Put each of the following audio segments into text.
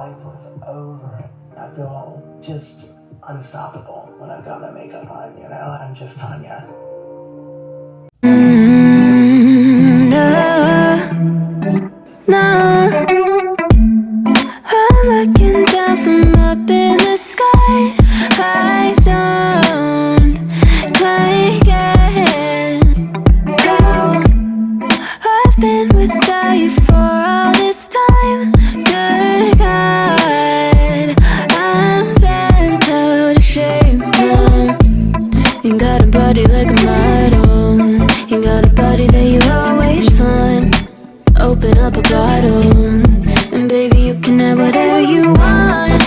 life was over. I feel just unstoppable when I've got my makeup on, you know? I'm just Tanya. No, I'm looking down from up in the sky. I don't like it. Oh, I've been without you for all this time. Good God, I'm bent out of shape now. You got a body like a model. You got a body that you always find. Open up a bottle, and baby you can have whatever you want.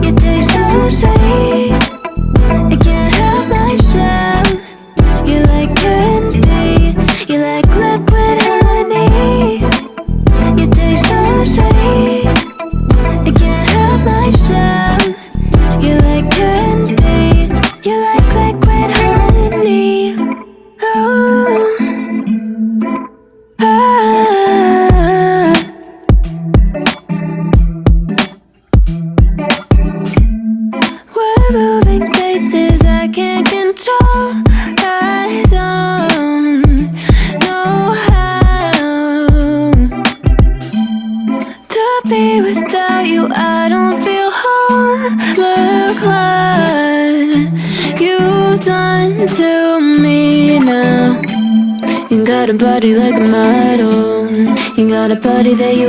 You taste so sweet, I can't help myself. You like candy, you like liquid honey. You taste so sweet, I can't help myself. You like candy, you like liquid honey. Oh. We're moving places I can't control. I don't know how to be without you. I don't feel whole. Look what you've done to me now. You got a body like a model. You got a body that you